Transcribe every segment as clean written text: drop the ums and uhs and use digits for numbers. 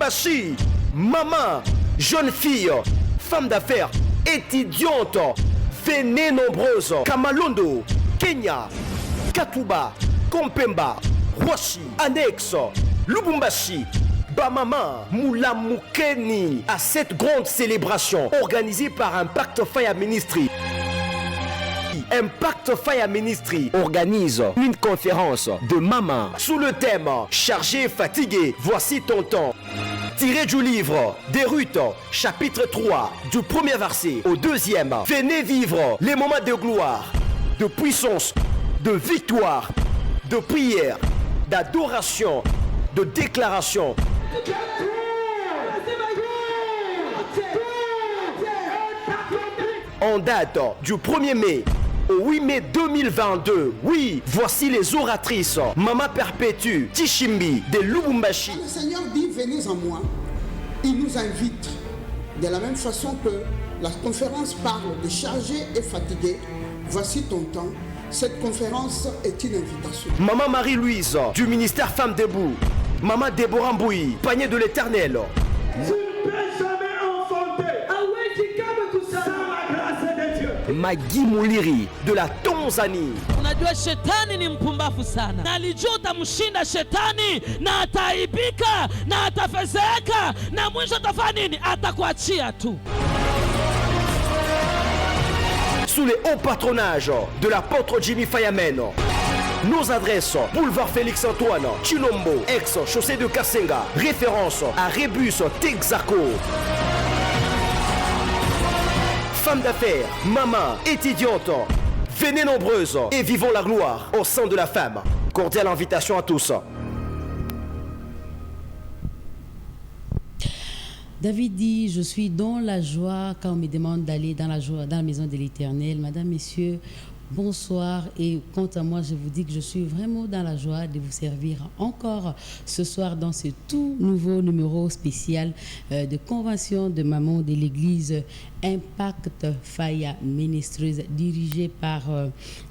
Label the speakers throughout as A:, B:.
A: Lubumbashi, maman, jeune fille, femme d'affaires, étudiante, venez nombreuses. Kamalondo, Kenya, Katuba, Kompemba, Roshi, Annexe, Lubumbashi, Bamama, Moulamukeni, à cette grande célébration organisée par Impact Fire Ministry. Impact Fire Ministry organise une conférence de maman sous le thème Chargé, fatigué, voici ton temps. Tiré du livre des Ruth, chapitre 3, du premier verset au deuxième. Venez vivre les moments de gloire, de puissance, de victoire, de prière, d'adoration, de déclaration. En date du 1er mai au 8 mai 2022, oui, voici les oratrices. Maman Perpétue Tishimbi de Lubumbashi.
B: Le Seigneur dit, venez en moi. Il nous invite. De la même façon que la conférence parle de chargé et fatigué, voici ton temps. Cette conférence est une invitation.
A: Maman Marie-Louise du ministère Femmes Debout. Maman Déborah Mbouyi, panier de l'Éternel. Maggie Muliri de la Tanzanie.
C: Unajua shetani ni mpumbavu sana. Na alijua utamshinda shetani na ataibika na atafezeka na mwisho atafanya nini? Atakuachia tu.
A: Sous les hauts patronages de l'apôtre Jimmy Fayamen. Nos adresses, boulevard Félix Antoine, Chilombo, ex, chaussée de Kassenga. Référence à Rébus, Texaco. Femmes d'affaires, maman, étudiante, venez nombreuses et vivons la gloire au sein de la femme. Cordiale invitation à tous.
D: David dit, je suis dans la joie quand on me demande d'aller dans la joie, dans la maison de l'Éternel. Madame, messieurs, bonsoir, et quant à moi, je vous dis que je suis vraiment dans la joie de vous servir encore ce soir dans ce tout nouveau numéro spécial de convention de maman de l'église Impact Fire Ministries, dirigé par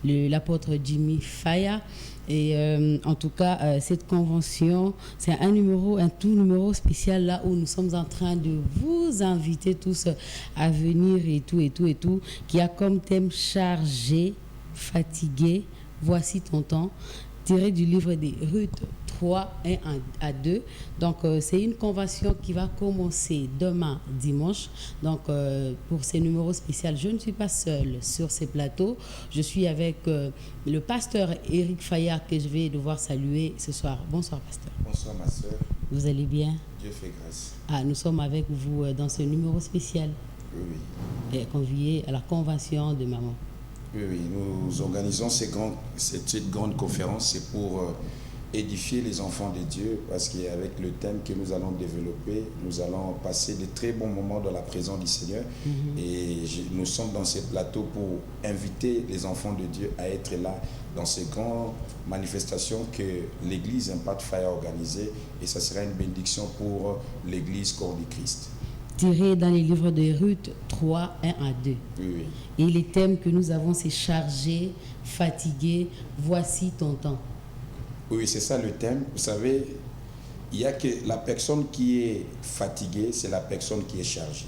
D: l'apôtre Jimmy Faya. Et en tout cas, cette convention, c'est un tout numéro spécial là où nous sommes en train de vous inviter tous à venir et tout, qui a comme thème chargé, fatigué, voici ton temps, tiré du livre des Ruth 3, 1 à 2. Donc, c'est une convention qui va commencer demain, dimanche. Donc, pour ces numéros spéciaux, je ne suis pas seule sur ces plateaux. Je suis avec le pasteur Éric Fayard que je vais devoir saluer ce soir. Bonsoir, pasteur.
E: Bonsoir, ma soeur.
D: Vous allez bien?
E: Dieu fait grâce.
D: Ah, nous sommes avec vous dans ce numéro spécial.
E: Oui.
D: Et conviés à la convention de maman.
E: Oui, nous organisons cette grande conférence, c'est pour édifier les enfants de Dieu, parce qu'avec le thème que nous allons développer, nous allons passer de très bons moments dans la présence du Seigneur. Et nous sommes dans ces plateaux pour inviter les enfants de Dieu à être là dans ces grandes manifestations que l'église Impact Fire a organisées, et ça sera une bénédiction pour l'église Corps du Christ.
D: Tiré dans les livres de Ruth 3, 1 à 2.
E: Oui.
D: Et les thèmes que nous avons, c'est chargé, fatigué, voici ton temps.
E: Oui, c'est ça le thème. Vous savez, il n'y a que la personne qui est fatiguée, c'est la personne qui est chargée.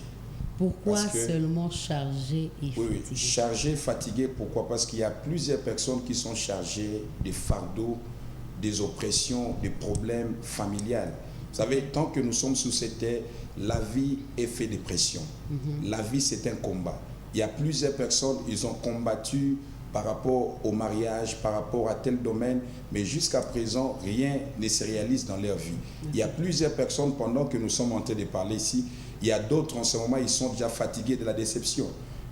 D: Pourquoi seulement chargé et fatigué?
E: Oui, chargé, fatigué, pourquoi? Parce qu'il y a plusieurs personnes qui sont chargées des fardeaux, des oppressions, des problèmes familiales. Vous savez, tant que nous sommes sous cette terre, la vie est faite de pression. La vie, c'est un combat. Il y a plusieurs personnes, ils ont combattu par rapport au mariage, par rapport à tel domaine, mais jusqu'à présent, rien ne se réalise dans leur vie. Il y a plusieurs personnes, pendant que nous sommes en train de parler ici, il y a d'autres en ce moment, ils sont déjà fatigués de la déception.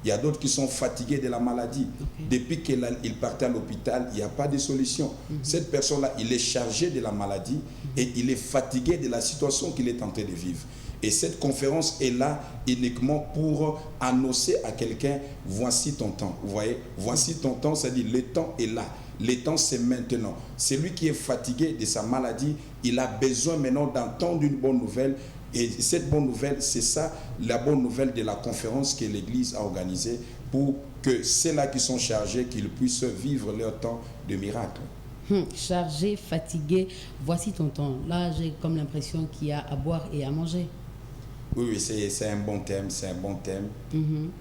E: Il y a d'autres qui sont fatigués de la maladie. Depuis qu'il partent à l'hôpital, il n'y a pas de solution. Cette personne-là, il est chargé de la maladie et il est fatigué de la situation qu'il est en train de vivre. Et cette conférence est là uniquement pour annoncer à quelqu'un, voici ton temps. Vous voyez, voici ton temps, c'est-à-dire le temps est là. Le temps, c'est maintenant. Celui qui est fatigué de sa maladie, il a besoin maintenant d'entendre une bonne nouvelle. Et cette bonne nouvelle, c'est ça, la bonne nouvelle de la conférence que l'Église a organisée pour que ceux-là qui sont chargés, qu'ils puissent vivre leur temps de miracle.
D: Chargé, fatigué, voici ton temps. Là, j'ai comme l'impression qu'il y a à boire et à manger.
E: Oui, oui, c'est un bon thème, c'est un bon thème.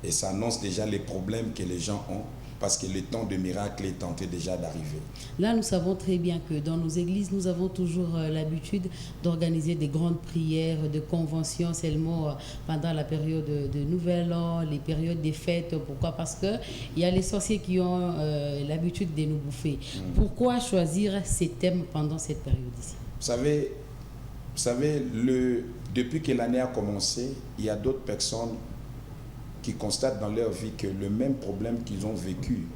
E: Et ça annonce déjà les problèmes que les gens ont, parce que le temps de miracle est en train déjà d'arriver.
D: Là, nous savons très bien que dans nos églises, nous avons toujours l'habitude d'organiser des grandes prières, de conventions seulement pendant la période de Nouvel An, les périodes des fêtes. Pourquoi? Parce qu'il y a les sorciers qui ont l'habitude de nous bouffer. Pourquoi choisir ces thèmes pendant cette période ici?
E: Vous savez, depuis que l'année a commencé, il y a d'autres personnes qui constatent dans leur vie que le même problème qu'ils ont vécu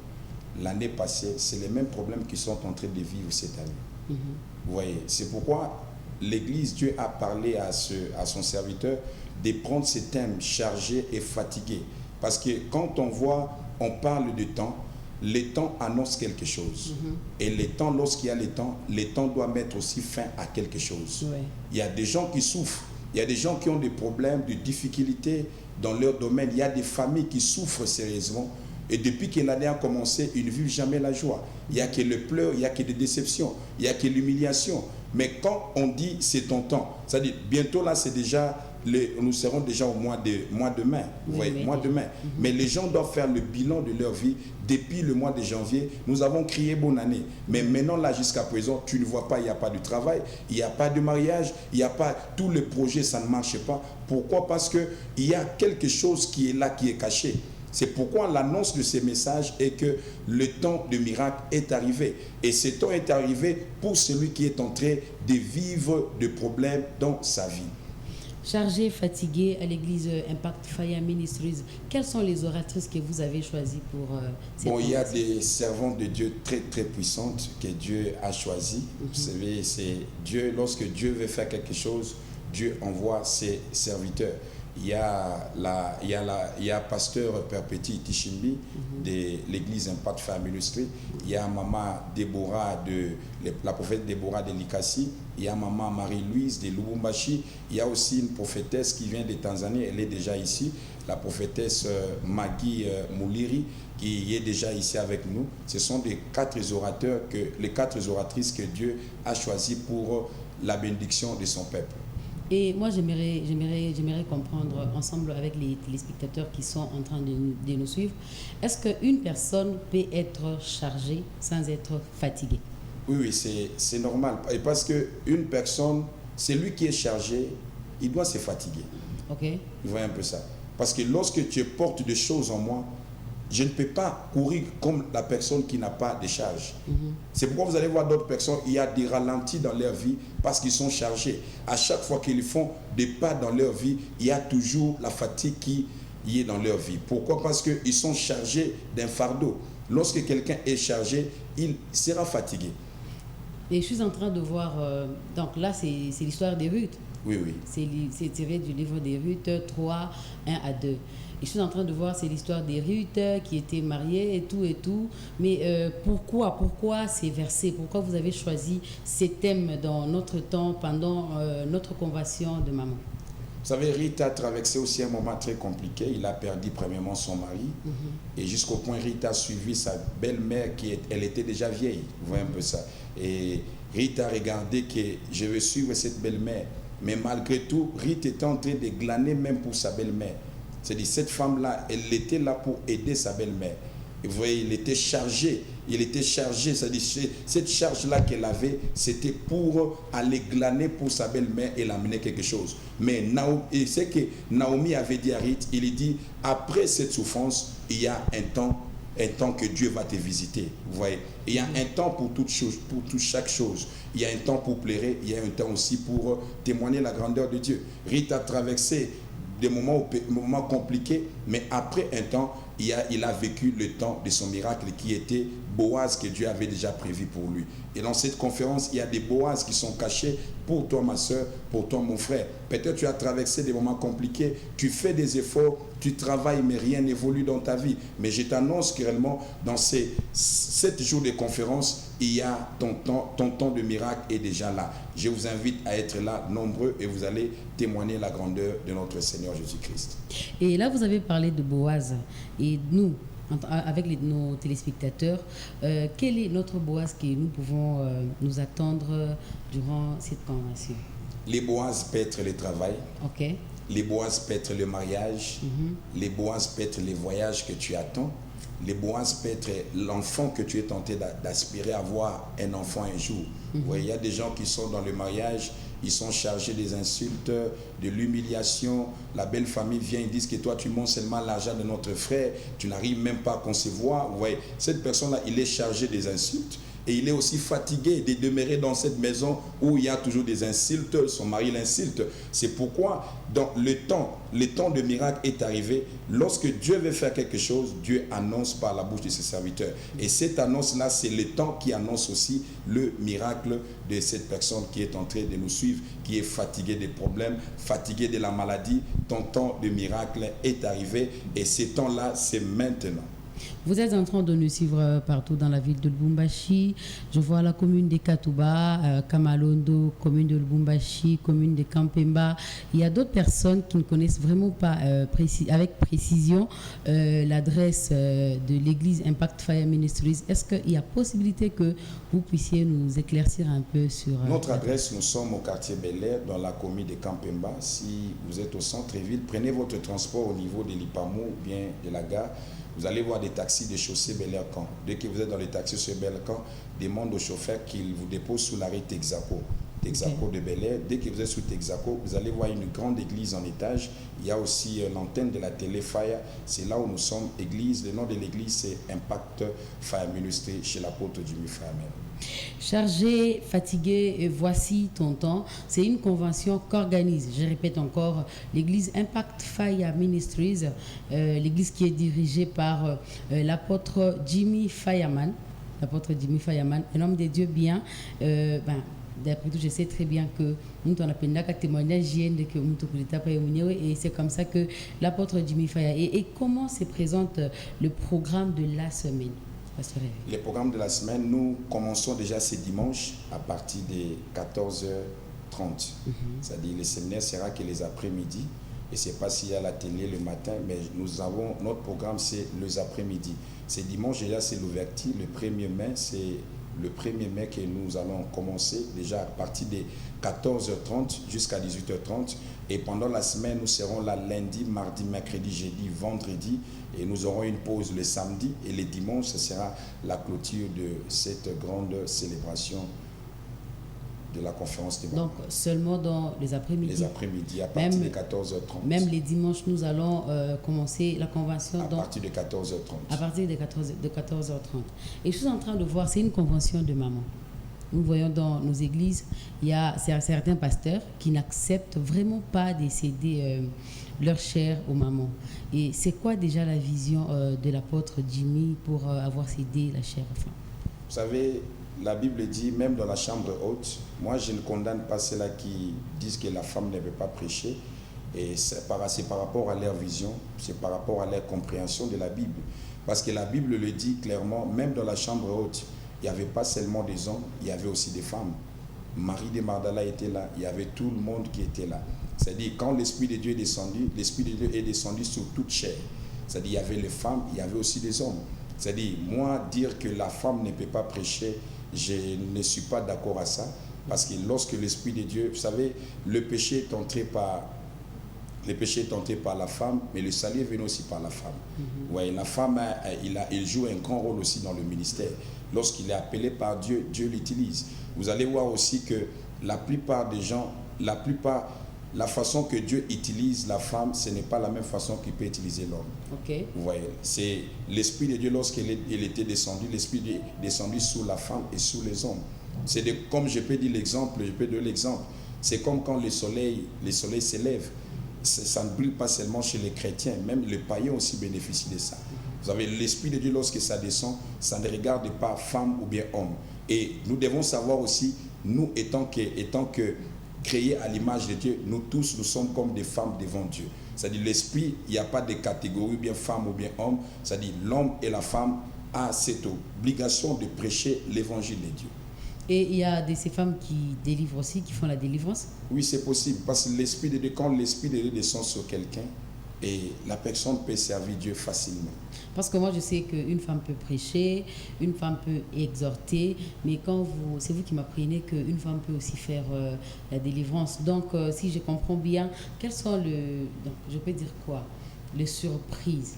E: l'année passée, c'est les mêmes problèmes qu'ils sont en train de vivre cette année. Vous voyez, c'est pourquoi l'Église, Dieu a parlé à son serviteur de prendre ces thèmes chargés et fatigués. Parce que quand on parle de temps, les temps annoncent quelque chose. Et les temps, lorsqu'il y a les temps doivent mettre aussi fin à quelque chose.
D: Ouais.
E: Il y a des gens qui souffrent, il y a des gens qui ont des problèmes, des difficultés dans leur domaine. Il y a des familles qui souffrent sérieusement. Et depuis que l'année a commencé, ils ne vivent jamais la joie. Il n'y a que le pleur, il n'y a que des déceptions, il n'y a que l'humiliation. Mais quand on dit c'est ton temps, c'est-à-dire bientôt là, c'est déjà, nous serons déjà au mois de mai. Vous voyez, mois de mai. Mais les gens doivent faire le bilan de leur vie. Depuis le mois de janvier, nous avons crié bonne année. Mais maintenant, là, jusqu'à présent, tu ne vois pas, il n'y a pas de travail, il n'y a pas de mariage, il n'y a pas, tous les projets, ça ne marche pas. Pourquoi? Parce qu'il y a quelque chose qui est là, qui est caché. C'est pourquoi l'annonce de ces messages est que le temps de miracle est arrivé. Et ce temps est arrivé pour celui qui est en train de vivre des problèmes dans sa vie.
D: Chargé, fatigué à l'église Impact Fire Ministries, quelles sont les oratrices que vous avez choisies pour cette
E: il y a des servantes de Dieu très très puissantes que Dieu a choisies. Vous savez, c'est Dieu, lorsque Dieu veut faire quelque chose, Dieu envoie ses serviteurs. Il y a pasteur Perpéti Tishimbi de l'église Impact Fire Ministry. Il y a maman Déborah la prophète Déborah de Likasi. Il y a maman Marie-Louise de Lubumbashi. Il y a aussi une prophétesse qui vient de Tanzanie. Elle est déjà ici. La prophétesse Maggie Mouliri qui est déjà ici avec nous. Ce sont les quatre oratrices que Dieu a choisies pour la bénédiction de son peuple.
D: Et moi, j'aimerais comprendre ensemble avec les téléspectateurs qui sont en train de nous suivre, est-ce qu'une personne peut être chargée sans être fatiguée?
E: Oui, c'est normal. Et parce qu'une personne, c'est lui qui est chargé, il doit se fatiguer.
D: Ok.
E: Vous voyez un peu ça. Parce que lorsque tu portes des choses en moi, je ne peux pas courir comme la personne qui n'a pas de charge. C'est pourquoi vous allez voir d'autres personnes, il y a des ralentis dans leur vie parce qu'ils sont chargés. À chaque fois qu'ils font des pas dans leur vie, il y a toujours la fatigue qui est dans leur vie. Pourquoi? Parce qu'ils sont chargés d'un fardeau. Lorsque quelqu'un est chargé, il sera fatigué.
D: Et je suis en train de voir, donc là c'est l'histoire des Ruth.
E: Oui, oui.
D: C'est tiré du livre des Ruth 3, 1 à 2. Et je suis en train de voir, c'est l'histoire des Ruth qui étaient mariées et tout. Mais pourquoi ces versets? Pourquoi vous avez choisi ces thèmes dans notre temps, pendant notre conversion de maman?
E: Vous savez, Rita a traversé aussi un moment très compliqué. Il a perdu premièrement son mari. Et jusqu'au point, Rita a suivi sa belle-mère elle était déjà vieille. Vous voyez un peu ça. Et Rita a regardé que je veux suivre cette belle-mère. Mais malgré tout, Rita était en train de glaner même pour sa belle-mère. C'est-à-dire, cette femme-là, elle était là pour aider sa belle-mère. Et vous voyez, il était chargé, c'est-à-dire cette charge-là qu'elle avait, c'était pour aller glaner pour sa belle-mère et l'amener quelque chose. Mais c'est que Naomi avait dit à Ruth, il dit, après cette souffrance, il y a un temps que Dieu va te visiter. Vous voyez, il y a un temps pour toute chose, chaque chose. Il y a un temps pour pleurer, il y a un temps aussi pour témoigner la grandeur de Dieu. Ruth a traversé des moments compliqués, mais après un temps, il a vécu le temps de son miracle qui était Boaz que Dieu avait déjà prévu pour lui. Et dans cette conférence, il y a des Boaz qui sont cachés pour toi, ma soeur, pour toi, mon frère. Peut-être tu as traversé des moments compliqués, tu fais des efforts, tu travailles, mais rien n'évolue dans ta vie. Mais je t'annonce que réellement, dans ces 7 jours de conférence, il y a ton temps de miracle est déjà là. Je vous invite à être là, nombreux, et vous allez témoigner la grandeur de notre Seigneur Jésus-Christ.
D: Et là, vous avez parlé de Boaz. Et nous, avec nos téléspectateurs, quel est notre Boaz que nous pouvons nous attendre durant cette convention?
E: Les Boaz peut être le travail.
D: Ok.
E: Les Boaz peut être le mariage. Les Boaz peut être les voyages que tu attends. Les Boaz peut être l'enfant que tu es tenté d'aspirer à avoir un enfant un jour. Ouais, il y a des gens qui sont dans le mariage, ils sont chargés des insultes, de l'humiliation. La belle famille vient, ils disent que toi tu montes seulement l'argent de notre frère, tu n'arrives même pas à concevoir. Ouais, cette personne-là, il est chargé des insultes. Et il est aussi fatigué de demeurer dans cette maison où il y a toujours des insultes, son mari l'insulte. C'est pourquoi dans le temps de miracle est arrivé. Lorsque Dieu veut faire quelque chose, Dieu annonce par la bouche de ses serviteurs. Et cette annonce-là, c'est le temps qui annonce aussi le miracle de cette personne qui est en train de nous suivre, qui est fatiguée des problèmes, fatiguée de la maladie. Ton temps de miracle est arrivé et ce temps-là, c'est maintenant.
D: Vous êtes en train de nous suivre partout dans la ville de Lubumbashi. Je vois la commune de Katouba, Kamalondo, commune de Lubumbashi, commune de Kampemba. Il y a d'autres personnes qui ne connaissent vraiment pas avec précision l'adresse de l'église Impact Fire Ministries. Est-ce qu'il y a possibilité que vous puissiez nous éclaircir un peu sur...
E: Notre adresse, nous sommes au quartier Bel-Air, dans la commune de Kampemba. Si vous êtes au centre-ville, prenez votre transport au niveau de l'Ipamou ou bien de la gare. Vous allez voir des taxis de chaussée Bel-Air-Camp. Dès que vous êtes dans les taxis sur Bel-Air-Camp, demande au chauffeur qu'il vous dépose sous l'arrêt Texaco. Texaco de Bel-Air. Dès que vous êtes sous Texaco, vous allez voir une grande église en étage. Il y a aussi l'antenne de la télé Fire. C'est là où nous sommes, église. Le nom de l'église, c'est Impact Fire Ministry chez l'apôtre Jimmy Fireman.
D: Chargé, fatigué, et voici ton temps. C'est une convention qu'organise, je répète encore, l'église Impact Fire Ministries, l'église qui est dirigée par l'apôtre Jimmy Fireman. L'apôtre Jimmy Fireman, un homme de Dieu bien. D'après tout, je sais très bien que nous on a témoignage et c'est comme ça que l'apôtre Jimmy Fire. Et comment se présente le programme de la semaine?
E: Les programmes de la semaine, nous commençons déjà ce dimanche à partir de 14h30. C'est-à-dire le séminaire sera que les après-midi. Et ce n'est pas s'il y a la télé le matin, mais notre programme, c'est les après-midi. Ce dimanche, déjà, c'est l'ouverture. Le 1er mai, c'est le 1er mai que nous allons commencer déjà à partir de 14h30 jusqu'à 18h30. Et pendant la semaine, nous serons là lundi, mardi, mercredi, jeudi, vendredi. Et nous aurons une pause le samedi. Et le dimanche, ce sera la clôture de cette grande célébration de la conférence des mamans.
D: Donc, seulement dans les après-midi.
E: Les après-midi, à partir de 14h30.
D: Même les dimanches, nous allons commencer la convention.
E: À partir de 14h30.
D: À partir de 14h30. Et je suis en train de voir, c'est une convention de mamans. Nous voyons dans nos églises, il y a certains pasteurs qui n'acceptent vraiment pas de céder leur chair aux mamans. Et c'est quoi déjà la vision de l'apôtre Jimmy pour avoir cédé la chair aux femmes?
E: Vous savez, la Bible dit, même dans la chambre haute, moi je ne condamne pas ceux-là qui disent que la femme ne veut pas prêcher. Et c'est par rapport à leur vision, c'est par rapport à leur compréhension de la Bible. Parce que la Bible le dit clairement, même dans la chambre haute, il n'y avait pas seulement des hommes, il y avait aussi des femmes. Marie de Magdala était là, il y avait tout le monde qui était là. C'est-à-dire, quand l'Esprit de Dieu est descendu, l'Esprit de Dieu est descendu sur toute chair. C'est-à-dire, il y avait les femmes, il y avait aussi des hommes. C'est-à-dire, moi, dire que la femme ne peut pas prêcher, je ne suis pas d'accord à ça. Parce que lorsque l'Esprit de Dieu, vous savez, le péché est entré par la femme, mais le salut est venu aussi par la femme. Ouais, la femme, il joue un grand rôle aussi dans le ministère. Lorsqu'il est appelé par Dieu, Dieu l'utilise. Vous allez voir aussi que la plupart des gens, la façon que Dieu utilise la femme, ce n'est pas la même façon qu'il peut utiliser l'homme.
D: Okay.
E: Vous voyez, c'est l'Esprit de Dieu, lorsqu'il était descendu, l'Esprit de Dieu est descendu sur la femme et sur les hommes. Comme je peux dire l'exemple, je peux donner l'exemple. C'est comme quand le soleil s'élève. Ça ne brille pas seulement chez les chrétiens, même les païens aussi bénéficient de ça. Vous savez, l'Esprit de Dieu, lorsque ça descend, ça ne regarde pas femme ou bien homme. Et nous devons savoir aussi, nous étant que créés à l'image de Dieu, nous tous, nous sommes comme des femmes devant Dieu. C'est-à-dire l'Esprit, il n'y a pas de catégorie, bien femme ou bien homme. C'est-à-dire l'homme et la femme ont cette obligation de prêcher l'évangile de Dieu.
D: Et il y a ces femmes qui délivrent aussi, qui font la délivrance?
E: Oui, c'est possible. Parce que l'Esprit de Dieu, quand l'Esprit de Dieu descend sur quelqu'un, et la personne peut servir Dieu facilement.
D: Parce que moi, je sais qu'une femme peut prêcher, une femme peut exhorter, mais c'est vous qui m'apprenez qu'une femme peut aussi faire la délivrance. Donc, si je comprends bien, quelles sont donc, je peux dire quoi? Les surprises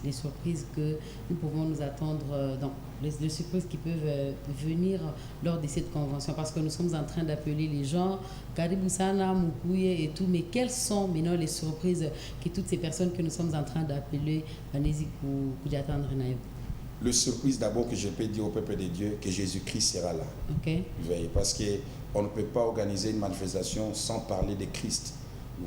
D: que nous pouvons nous attendre, les surprises qui peuvent venir lors de cette convention, parce que nous sommes en train d'appeler les gens, Karibusana, Mukuye et tout, mais quelles sont maintenant les surprises que toutes ces personnes que nous sommes en train d'appeler, allez-y pour attendre?
E: Le surprise d'abord que je peux dire au peuple de Dieu, que Jésus-Christ sera là.
D: Okay.
E: Parce qu'on ne peut pas organiser une manifestation sans parler de Christ.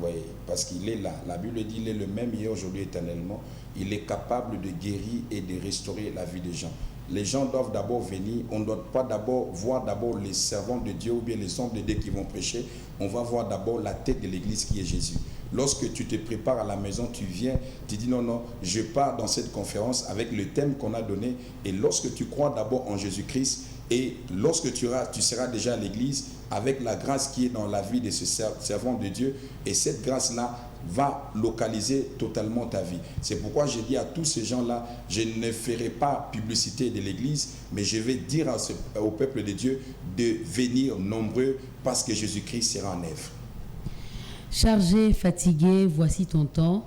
E: Oui, parce qu'il est là. La Bible dit qu'il est le même hier, aujourd'hui, éternellement. Il est capable de guérir et de restaurer la vie des gens. Les gens doivent d'abord venir. On ne doit pas d'abord voir d'abord les servants de Dieu ou bien les hommes de Dieu qui vont prêcher. On va voir d'abord la tête de l'église qui est Jésus. Lorsque tu te prépares à la maison, tu viens, tu dis non, je pars dans cette conférence avec le thème qu'on a donné. Et lorsque tu crois d'abord en Jésus-Christ, et lorsque tu seras déjà à l'église, avec la grâce qui est dans la vie de ce servant de Dieu, et cette grâce-là va localiser totalement ta vie. C'est pourquoi j'ai dit à tous ces gens-là, je ne ferai pas publicité de l'église, mais je vais dire au peuple de Dieu de venir nombreux parce que Jésus-Christ sera en œuvre.
D: Chargé, fatigué, voici ton temps.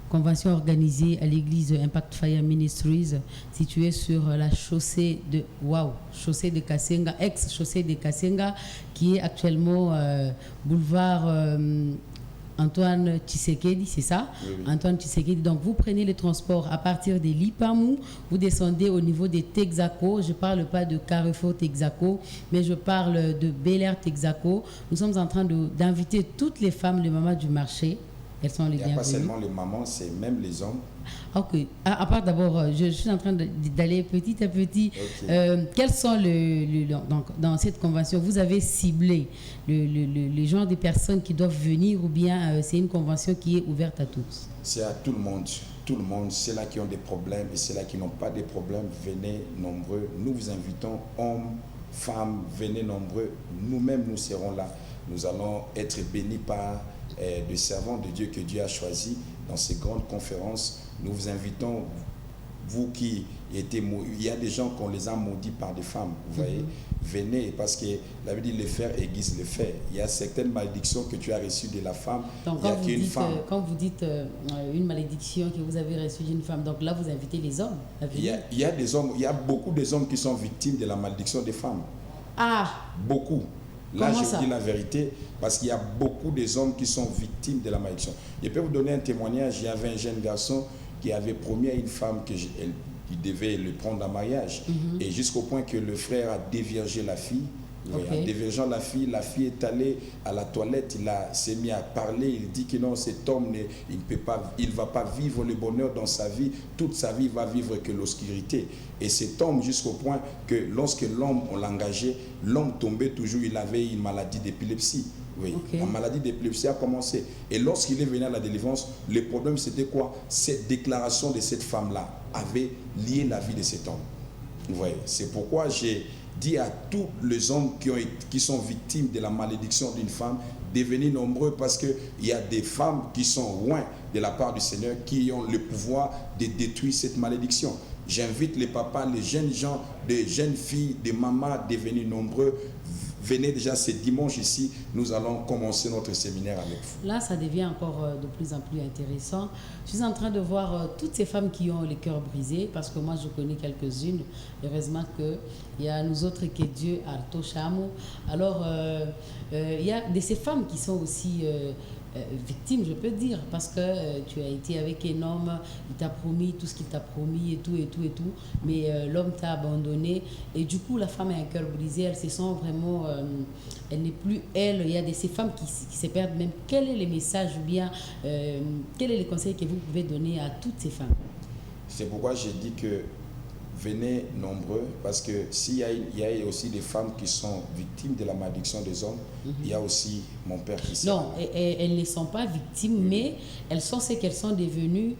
D: Convention organisée à l'église Impact Fire Ministries, située sur la chaussée de Kasenga, ex-chaussée de Kasenga, qui est actuellement boulevard Antoine Tshisekedi, c'est ça? Oui. Antoine Tshisekedi. Donc, vous prenez le transport à partir de Lipamou, vous descendez au niveau de Texaco. Je ne parle pas de Carrefour Texaco, mais je parle de Bel Air Texaco. Nous sommes en train d'inviter toutes les femmes, les mamans du marché. Elles sont les bienvenues. Il n'y a pas
E: seulement les mamans, c'est même les hommes.
D: Ok. À part d'abord, je suis en train d'aller petit à petit. Okay. Quels sont donc, dans cette convention, vous avez ciblé le genre de personnes qui doivent venir ou bien c'est une convention qui est ouverte à tous?
E: C'est à tout le monde. Tout le monde, ceux-là qui ont des problèmes et ceux-là qui n'ont pas de problèmes, venez nombreux. Nous vous invitons, hommes, femmes, venez nombreux. Nous-mêmes, nous serons là. Nous allons être bénis par des servants de Dieu que Dieu a choisis dans ces grandes conférences. Nous vous invitons, vous qui étiez maudits, il y a des gens qu'on les a maudits par des femmes, vous voyez, venez, parce que la Bible dit le fer aiguise le fer. Il y a certaines malédictions que tu as reçues de la femme.
D: Donc, quand vous dites une malédiction que vous avez reçue d'une femme, donc là vous invitez les hommes à venir.
E: Il y a des hommes, il y a beaucoup d'hommes qui sont victimes de la malédiction des femmes.
D: Ah!
E: Beaucoup. Là,
D: comment
E: je vous dis la vérité, parce qu'il y a beaucoup d'hommes qui sont victimes de la malédiction. Je peux vous donner un témoignage. Il y avait un jeune garçon qui avait promis à une femme qu'il devait le prendre en mariage. Et jusqu'au point que le frère a déviergé la fille. Okay. En déviergeant la fille est allée à la toilette, s'est mis à parler, il dit que non, cet homme, il ne va pas vivre le bonheur dans sa vie, toute sa vie va vivre que l'obscurité. Et cet homme, jusqu'au point que lorsque l'homme, on l'engageait, l'homme tombait toujours, il avait une maladie d'épilepsie. Oui, okay. La maladie d'épilepsie a commencé. Et lorsqu'il est venu à la délivrance, le problème c'était quoi? Cette déclaration de cette femme-là avait lié la vie de cet homme. Vous voyez, c'est pourquoi j'ai dit à tous les hommes qui sont victimes de la malédiction d'une femme de venir nombreux, parce qu'il y a des femmes qui sont loin de la part du Seigneur, qui ont le pouvoir de détruire cette malédiction. J'invite les papas, les jeunes gens, les jeunes filles, des mamans de venir nombreux. Venez déjà ce dimanche ici, nous allons commencer notre séminaire avec vous.
D: Là, ça devient encore de plus en plus intéressant. Je suis en train de voir toutes ces femmes qui ont les cœurs brisés, parce que moi, je connais quelques-unes. Heureusement qu'il y a nous autres que Dieu a Toshamo. Alors, il y a de ces femmes qui sont aussi victimes, je peux dire, parce que tu as été avec un homme, il t'a promis tout ce qu'il t'a promis et tout, mais l'homme t'a abandonné, et du coup la femme a un cœur brisé, elle se sent vraiment, elle n'est plus elle. Il y a de ces femmes qui se perdent même. Quel est le message ou bien quel est le conseil que vous pouvez donner à toutes ces femmes?
E: C'est pourquoi j'ai dit que venez nombreux, parce que s'il y a aussi des femmes qui sont victimes de la malédiction des hommes, il y a aussi mon père qui s'est...
D: Non, elles ne sont pas victimes, mais elles sont ce qu'elles sont devenues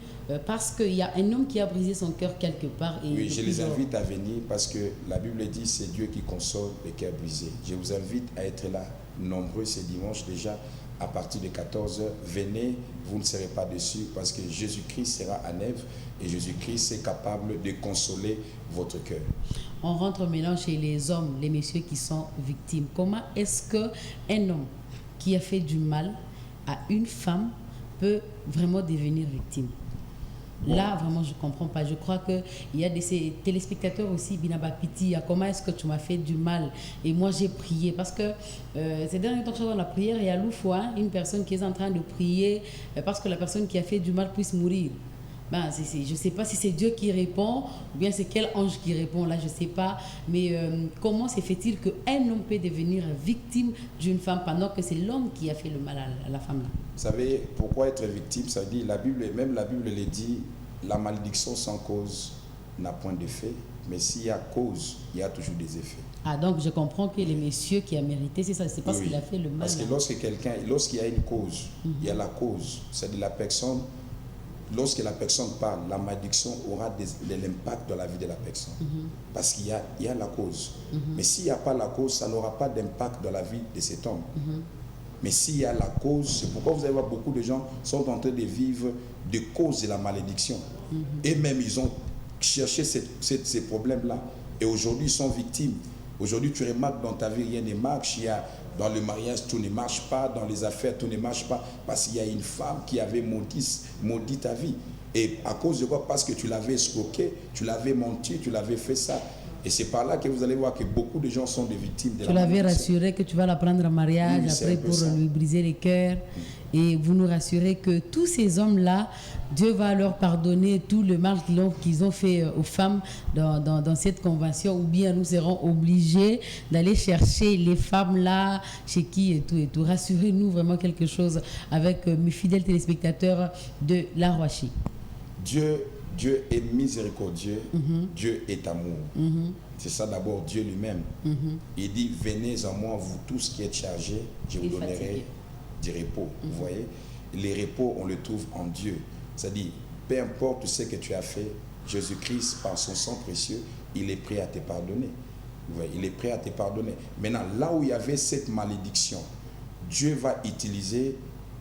D: parce qu'il y a un homme qui a brisé son cœur quelque part. Et
E: oui, je les invite à venir, parce que la Bible dit c'est Dieu qui console les cœurs brisés. Je vous invite à être là, nombreux ce dimanche déjà, à partir de 14h. Venez, vous ne serez pas déçus parce que Jésus-Christ sera à Nèves et Jésus-Christ est capable de consoler votre cœur.
D: On rentre maintenant chez les hommes, les messieurs qui sont victimes. Comment est-ce qu'un homme qui a fait du mal à une femme peut vraiment devenir victime?
E: Bon.
D: Là, vraiment, je ne comprends pas. Je crois qu'il y a des téléspectateurs aussi, Binaba Piti, comment est-ce que tu m'as fait du mal? Et moi, j'ai prié. Parce que ces derniers temps que je suis dans la prière, il y a loufoua, une personne qui est en train de prier parce que la personne qui a fait du mal puisse mourir. Ben, je ne sais pas si c'est Dieu qui répond ou bien c'est quel ange qui répond, là, je ne sais pas. Mais comment se fait-il qu'un homme peut devenir victime d'une femme pendant que c'est l'homme qui a fait le mal à la femme là?
E: Vous savez, pourquoi être victime? Ça dit, même la Bible le dit, la malédiction sans cause n'a point d'effet, mais s'il y a cause, il y a toujours des effets.
D: Ah, donc je comprends que les messieurs qui a mérité, c'est ça, c'est parce qu'il a fait le mal.
E: Parce que lorsqu'il y a une cause, il y a la cause, c'est-à-dire la personne. Lorsque la personne parle, la malédiction aura de l'impact dans la vie de la personne. Parce qu'il y a la cause. Mais s'il n'y a pas la cause, ça n'aura pas d'impact dans la vie de cet homme. Mais s'il y a la cause, c'est pourquoi vous allez voir beaucoup de gens sont en train de vivre des causes de la malédiction. Et même ils ont cherché ces problèmes-là. Et aujourd'hui, ils sont victimes. Aujourd'hui, tu remarques dans ta vie, rien ne marche. Dans le mariage, tout ne marche pas. Dans les affaires, tout ne marche pas. Parce qu'il y a une femme qui avait maudit ta vie. Et à cause de quoi? Parce que tu l'avais escroqué, tu l'avais menti, tu l'avais fait ça. Et c'est par là que vous allez voir que beaucoup de gens sont des victimes de la malédiction.
D: Tu l'avais rassuré que tu vas la prendre en mariage,
E: oui,
D: après pour lui briser les cœurs. Et vous nous rassurez que tous ces hommes-là, Dieu va leur pardonner tout le mal qu'ils ont fait aux femmes dans cette convention, ou bien nous serons obligés d'aller chercher les femmes-là, chez qui et tout et tout. Rassurez-nous vraiment quelque chose avec mes fidèles téléspectateurs de La Roachie.
E: Dieu est miséricordieux, Dieu est amour. C'est ça d'abord, Dieu lui-même. Il dit, venez en moi, vous tous qui êtes chargés, je vous donnerai du repos. Vous voyez, les repos, on le trouve en Dieu. C'est-à-dire, peu importe ce que tu as fait, Jésus-Christ, par son sang précieux, il est prêt à te pardonner. Vous voyez, il est prêt à te pardonner. Maintenant, là où il y avait cette malédiction, Dieu va utiliser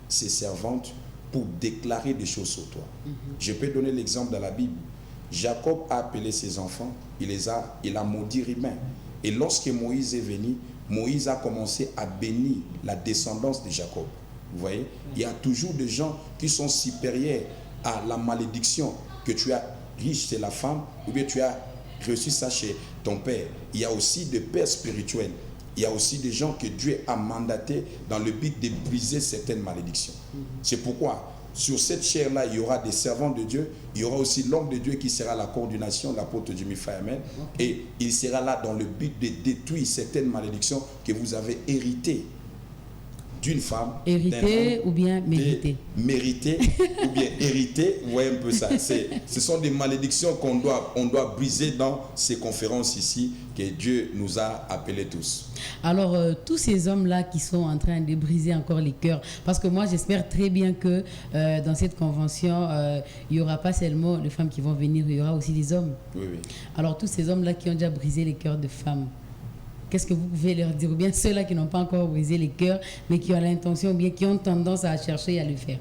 E: ses servantes pour déclarer des choses sur toi. Je peux donner l'exemple dans la Bible. Jacob a appelé ses enfants, il a maudit Ribin. Et lorsque Moïse est venu, Moïse a commencé à bénir la descendance de Jacob. Vous voyez, il y a toujours des gens qui sont supérieurs à la malédiction que tu as riche chez la femme ou bien tu as reçu ça chez ton père. Il y a aussi des pères spirituels. Il y a aussi des gens que Dieu a mandatés dans le but de briser certaines malédictions. C'est pourquoi, sur cette chair-là, il y aura des servants de Dieu. Il y aura aussi l'homme de Dieu qui sera la coordination, l'apôtre Jimmy Fireman. Et il sera là dans le but de détruire certaines malédictions que vous avez héritées d'une femme.
D: Hérité ou bien mérité?
E: Mérité ou bien hérité, vous voyez un peu ça. Ce sont des malédictions qu'on doit briser dans ces conférences ici que Dieu nous a appelés tous.
D: Alors, tous ces hommes-là qui sont en train de briser encore les cœurs, parce que moi j'espère très bien que dans cette convention, il n'y aura pas seulement les femmes qui vont venir, il y aura aussi les hommes.
E: Oui, oui.
D: Alors, tous ces hommes-là qui ont déjà brisé les cœurs de femmes, qu'est-ce que vous pouvez leur dire? Ou bien ceux-là qui n'ont pas encore brisé les cœurs, mais qui ont l'intention, ou bien qui ont tendance à chercher à le faire?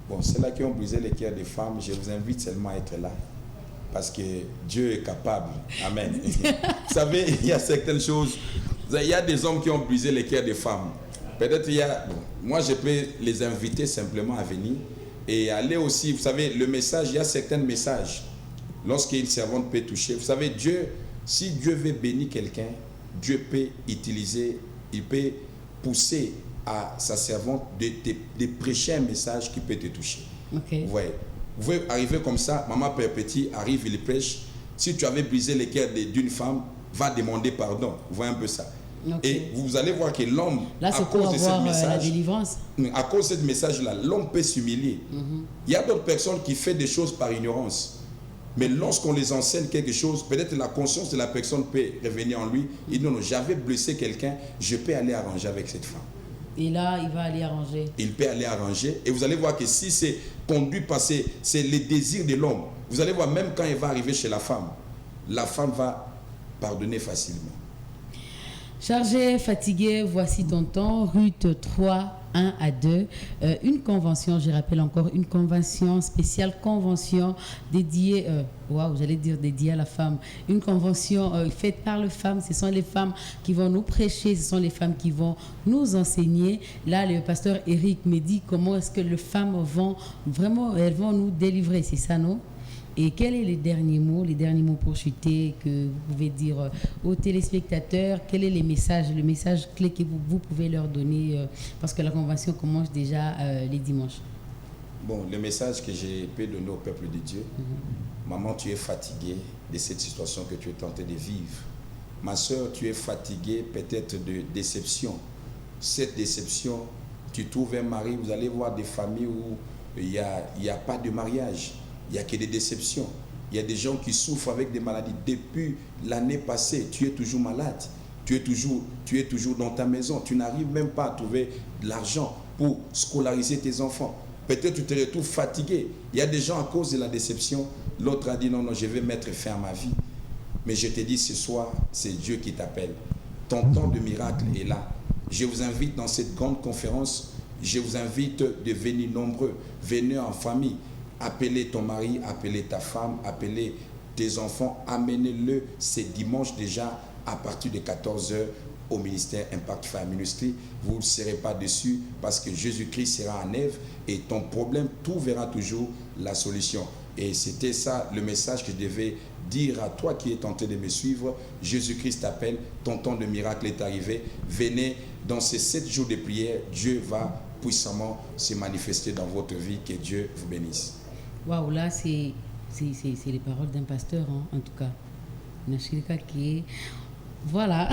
E: Bon, ceux-là qui ont brisé les cœurs des femmes, je vous invite seulement à être là. Parce que Dieu est capable. Amen. Vous savez, il y a certaines choses. Il y a des hommes qui ont brisé les cœurs des femmes. Peut-être moi, je peux les inviter simplement à venir et aller aussi. Vous savez, le message, il y a certains messages. Lorsqu'une servante peut toucher, vous savez, si Dieu veut bénir quelqu'un, Dieu peut utiliser, il peut pousser à sa servante de prêcher un message qui peut te toucher.
D: Okay.
E: Vous voyez, vous pouvez arriver comme ça, maman Père Petit arrive, il prêche. Si tu avais brisé les cœurs d'une femme, va demander pardon. Vous voyez un peu ça. Okay. Et vous allez voir que l'homme,
D: à cause de ce message, la délivrance.
E: À cause de ce message-là, l'homme peut s'humilier. Il y a d'autres personnes qui font des choses par ignorance. Mais lorsqu'on les enseigne quelque chose, peut-être la conscience de la personne peut revenir en lui. Il dit non, j'avais blessé quelqu'un, je peux aller arranger avec cette femme.
D: Et là, il va aller arranger.
E: Il peut aller arranger. Et vous allez voir que si c'est conduit par c'est les désirs de l'homme, vous allez voir même quand il va arriver chez la femme va pardonner facilement.
D: Chargé, fatigué, voici ton temps. Ruth 3, 1 à 2. Une convention, je rappelle encore, une convention spéciale, convention dédiée, dédiée à la femme. Une convention faite par les femmes. Ce sont les femmes qui vont nous prêcher, ce sont les femmes qui vont nous enseigner. Là, le pasteur Eric me dit comment est-ce que les femmes vont vraiment, elles vont nous délivrer, c'est ça, non? Et quels sont les derniers mots pour chuter que vous pouvez dire aux téléspectateurs? Quels sont le message clé que vous pouvez leur donner parce que la convention commence déjà les dimanches?
E: Bon, le message que je peux donner au peuple de Dieu, maman, tu es fatiguée de cette situation que tu es tenté de vivre. Ma soeur, tu es fatiguée peut-être de déception. Cette déception, tu trouves un mari, vous allez voir des familles où il n'y a pas de mariage. Il n'y a que des déceptions. Il y a des gens qui souffrent avec des maladies. Depuis l'année passée, tu es toujours malade. Tu es toujours dans ta maison. Tu n'arrives même pas à trouver de l'argent pour scolariser tes enfants. Peut-être tu te retrouves fatigué. Il y a des gens à cause de la déception. L'autre a dit non, je vais mettre fin à ma vie. Mais je te dis ce soir, c'est Dieu qui t'appelle. Ton temps de miracle est là. Je vous invite dans cette grande conférence. Je vous invite de venir nombreux. Venez en famille. Appelez ton mari, appelez ta femme, appelez tes enfants, amenez-le ce dimanche déjà à partir de 14h au ministère Impact Fire Ministry. Vous ne serez pas dessus parce que Jésus-Christ sera en œuvre et ton problème trouvera toujours la solution. Et c'était ça le message que je devais dire à toi qui es tenté de me suivre. Jésus-Christ t'appelle, ton temps de miracle est arrivé. Venez dans ces 7 jours de prière, Dieu va puissamment se manifester dans votre vie. Que Dieu vous bénisse.
D: Waouh, là, c'est les paroles d'un pasteur, hein, en tout cas. Nashirika qui est, voilà,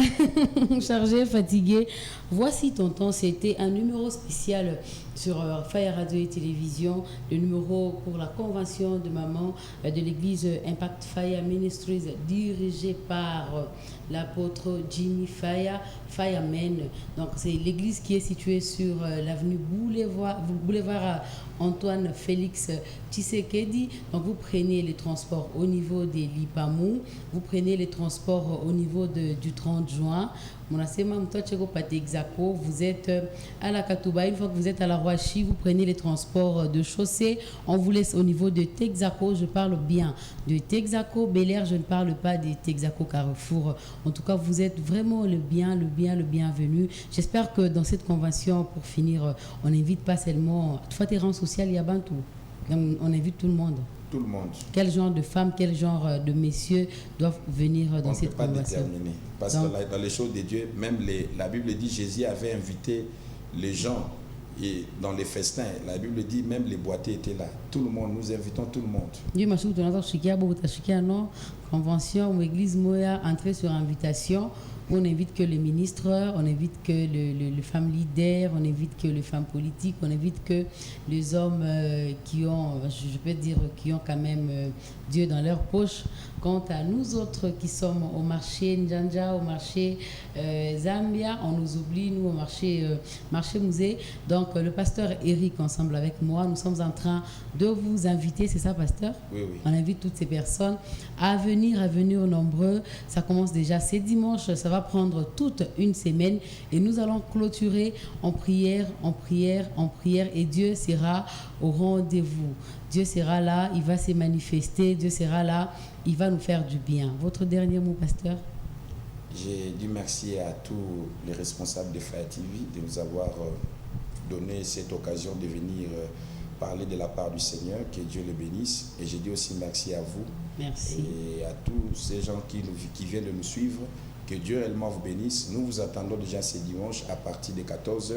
D: chargé, fatigué. Voici Tonton, c'était un numéro spécial sur Fire Radio et Télévision, le numéro pour la convention de maman de l'église Impact Fire Ministries, dirigée par l'apôtre Jimmy Fireman. Donc, c'est l'église qui est située sur l'avenue Boulevard Antoine Félix Tshisekedi. Donc, vous prenez les transports au niveau des Lipamou, vous prenez les transports au niveau du 30 juin. Vous êtes à la Katouba. Une fois que vous êtes à la Roachi, vous prenez les transports de chaussée. On vous laisse au niveau de Texaco. Je parle bien de Texaco. Bel-Air, je ne parle pas de Texaco Carrefour. En tout cas, vous êtes vraiment le bienvenu. J'espère que dans cette convention, pour finir, on n'invite pas seulement terrain social, il y a tout. On invite tout le monde.
E: Tout le monde.
D: Quel genre de femmes, quel genre de messieurs doivent venir dans cette convention? On ne peut pas
E: déterminer. Parce que dans les choses de Dieu, même la Bible dit Jésus avait invité les gens et dans les festins. La Bible dit même les boîtiers étaient là. Tout le monde, nous invitons tout le monde. Dieu m'a dit
D: que convention ou église moya entrer sur invitation. On n'invite que les ministres, on invite que les femmes leaders, on invite que les femmes politiques, on invite que les hommes qui ont, je peux dire, qui ont quand même Dieu dans leur poche. Quant à nous autres qui sommes au marché Njanja, au marché Zambia, on nous oublie, nous, au marché musée. Donc, le pasteur Eric, ensemble avec moi, nous sommes en train de vous inviter, c'est ça, pasteur?
E: Oui, oui.
D: On invite toutes ces personnes à venir nombreux. Ça commence déjà ce dimanche, ça va prendre toute une semaine et nous allons clôturer en prière, et Dieu sera au rendez-vous. Dieu sera là, il va se manifester, Dieu sera là, il va nous faire du bien. Votre dernier mot, pasteur?
E: J'ai dit merci à tous les responsables de Fire TV de nous avoir donné cette occasion de venir parler de la part du Seigneur, que Dieu le bénisse. Et j'ai dit aussi merci à vous.
D: Merci.
E: Et à tous ces gens qui viennent de nous suivre. Que Dieu réellement vous bénisse. Nous vous attendons déjà ce dimanche à partir de 14h.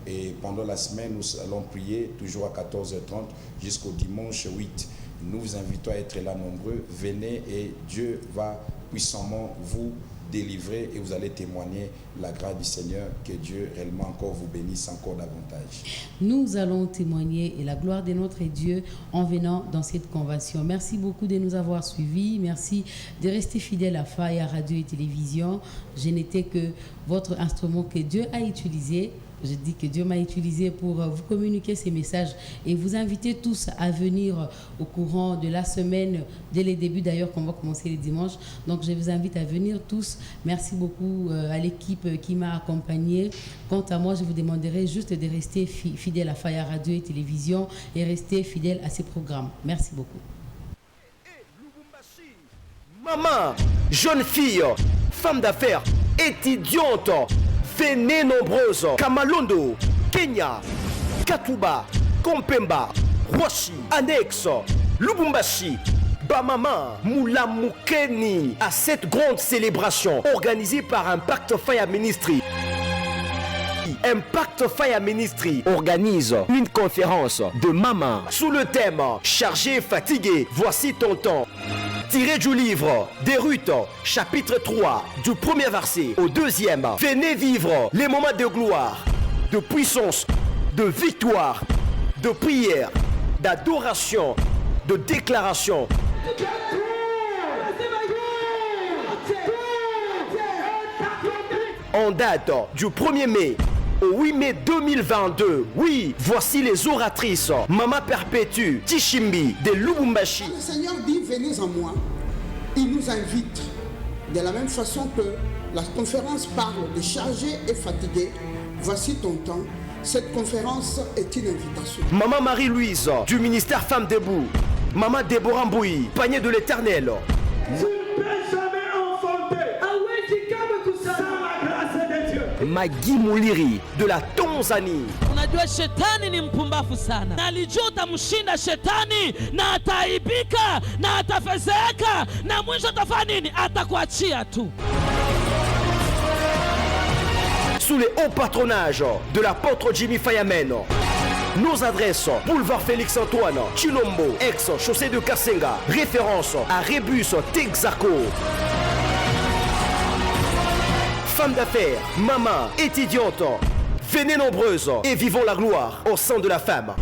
E: Et pendant la semaine, nous allons prier toujours à 14h30 jusqu'au dimanche 8. Nous vous invitons à être là nombreux. Venez et Dieu va puissamment vous délivrer et vous allez témoigner la grâce du Seigneur. Que Dieu réellement encore vous bénisse encore davantage.
D: Nous allons témoigner et la gloire de notre Dieu en venant dans cette convention. Merci beaucoup de nous avoir suivis. Merci de rester fidèle à Fire Radio et Télévision. Je n'étais que votre instrument que Dieu a utilisé Je dis que Dieu m'a utilisé pour vous communiquer ces messages et vous inviter tous à venir au courant de la semaine, dès les débuts d'ailleurs, qu'on va commencer les dimanches. Donc je vous invite à venir tous. Merci beaucoup à l'équipe qui m'a accompagné. Quant à moi, je vous demanderai juste de rester fidèle à Faya Radio et Télévision et rester fidèle à ces programmes. Merci beaucoup.
A: Maman, jeune fille, femme d'affaires, étudiante, venez nombreuses. Kamalondo, Kenya, Katuba, Kompemba, Rwashi, Annexe, Lubumbashi, Bamama, Moulamukeni, à cette grande célébration organisée par Impact Fire Ministry. Impact Fire Ministry organise une conférence de maman sous le thème « Chargé, fatigué, voici ton temps ». Tiré du livre des Ruth, chapitre 3, du premier verset au deuxième. Venez vivre les moments de gloire, de puissance, de victoire, de prière, d'adoration, de déclaration. En date du 1er mai au 8 mai 2022, oui, voici les oratrices. Maman Perpétue Tishimbi de Lubumbashi.
B: Le Seigneur dit, venez en moi. Il nous invite. De la même façon que la conférence parle de chargé et fatigué, voici ton temps. Cette conférence est une invitation.
A: Maman Marie-Louise du ministère Femmes Debout. Maman Déborah Mbouyi, panier de l'Éternel. Maggie Muliri de la Tanzanie.
C: Unajua shetani ni mpumbafu sana, na alijua utamshinda shetani na ataibika na atafezeka na mwisho atafanya nini? Atakuachia tu.
A: Sous les hauts patronages de l'apôtre Jimmy Fayamen. Nos adresses: boulevard Félix Antoine, Chilombo, ex chaussée de Kassenga. Référence à Rébus, Texaco. Femme d'affaires, maman, étudiante, venez nombreuses et vivons la gloire au sein de la femme.